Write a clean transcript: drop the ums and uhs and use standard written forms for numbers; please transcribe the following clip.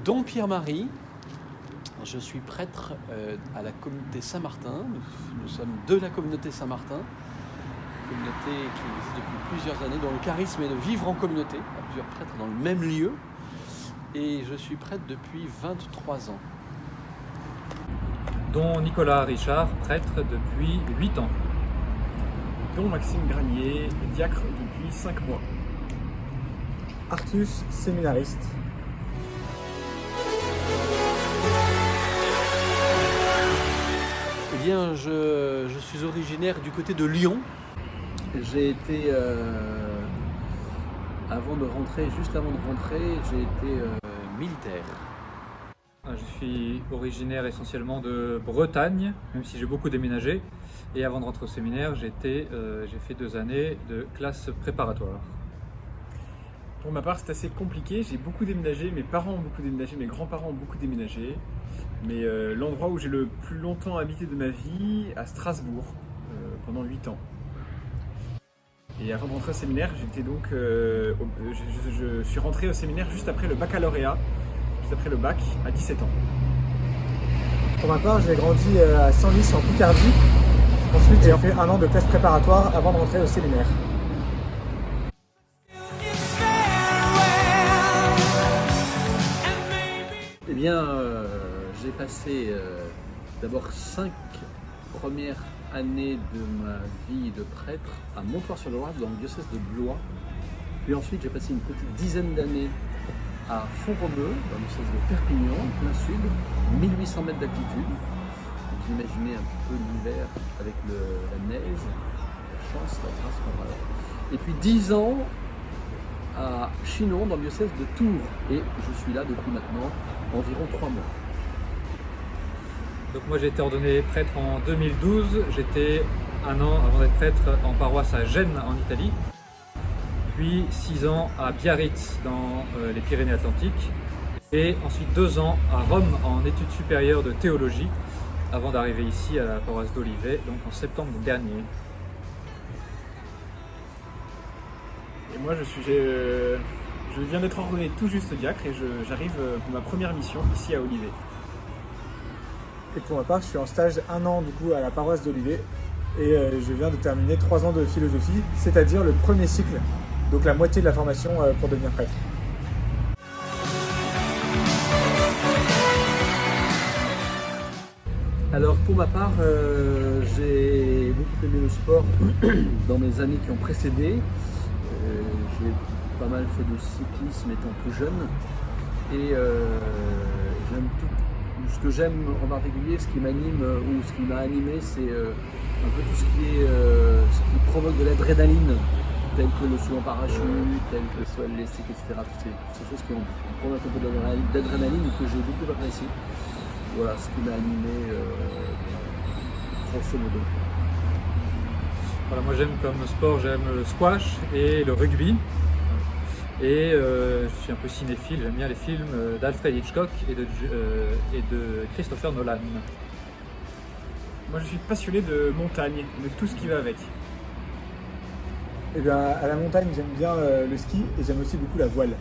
Don Pierre-Marie, je suis prêtre à la communauté Saint-Martin. Nous sommes de la communauté Saint-Martin, communauté qui existe depuis plusieurs années, dont le charisme est de vivre en communauté, à plusieurs prêtres dans le même lieu. Et je suis prêtre depuis 23 ans. Don Nicolas Richard, prêtre depuis 8 ans. Don Maxime Granier, diacre depuis 5 mois. Artus, séminariste. Eh bien, je suis originaire du côté de Lyon. J'ai été, juste avant de rentrer, j'ai été militaire. Je suis originaire essentiellement de Bretagne, même si j'ai beaucoup déménagé. Et avant de rentrer au séminaire, j'ai fait 2 années de classe préparatoire. Pour ma part, c'est assez compliqué. J'ai beaucoup déménagé, mes parents ont beaucoup déménagé, mes grands-parents ont beaucoup déménagé. Mais l'endroit où j'ai le plus longtemps habité de ma vie, à Strasbourg, pendant 8 ans. Et avant de rentrer au séminaire, je suis rentré au séminaire juste après le baccalauréat, juste après le bac, à 17 ans. Pour ma part, j'ai grandi à Senlis en Picardie. Ensuite, j'ai fait 1 an de classe préparatoire avant de rentrer au séminaire. Eh bien, j'ai passé d'abord 5 premières années de ma vie de prêtre à Montoire-sur-Loire, dans le diocèse de Blois. Puis ensuite, j'ai passé une petite dizaine d'années à Font-Romeu, dans le diocèse de Perpignan, plein sud, 1800 mètres d'altitude. Vous imaginez un petit peu l'hiver avec la neige, la chance, la grâce qu'on a. Et puis 10 ans à Chinon, dans le diocèse de Tours. Et je suis là depuis maintenant environ 3 mois. Donc moi j'ai été ordonné prêtre en 2012, j'étais 1 an avant d'être prêtre en paroisse à Gênes en Italie, puis 6 ans à Biarritz dans les Pyrénées-Atlantiques, et ensuite 2 ans à Rome en études supérieures de théologie, avant d'arriver ici à la paroisse d'Olivet, donc en septembre dernier. Et moi je viens d'être ordonné tout juste diacre et j'arrive pour ma première mission ici à Olivet. Et pour ma part, je suis en stage 1 an du coup à la paroisse d'Olivet et je viens de terminer 3 ans de philosophie, c'est-à-dire le premier cycle, donc la moitié de la formation pour devenir prêtre. Alors pour ma part, j'ai beaucoup aimé le sport dans mes années qui ont précédé. J'ai pas mal fait de cyclisme étant plus jeune et j'aime tout. Ce que j'aime en particulier, ce qui m'anime ou ce qui m'a animé, c'est un peu tout ce qui provoque de l'adrénaline, tel que le saut en parachute, tel que soit le lestique, etc. Toutes ces choses qui provoquent un peu d'adrénaline que j'ai beaucoup apprécié. Voilà ce qui m'a animé grosso modo. Voilà, moi j'aime comme sport, j'aime le squash et le rugby. Et je suis un peu cinéphile, j'aime bien les films d'Alfred Hitchcock et de Christopher Nolan. Moi je suis passionné de montagne, de tout ce qui va avec. Et bien à la montagne, j'aime bien le ski et j'aime aussi beaucoup la voile.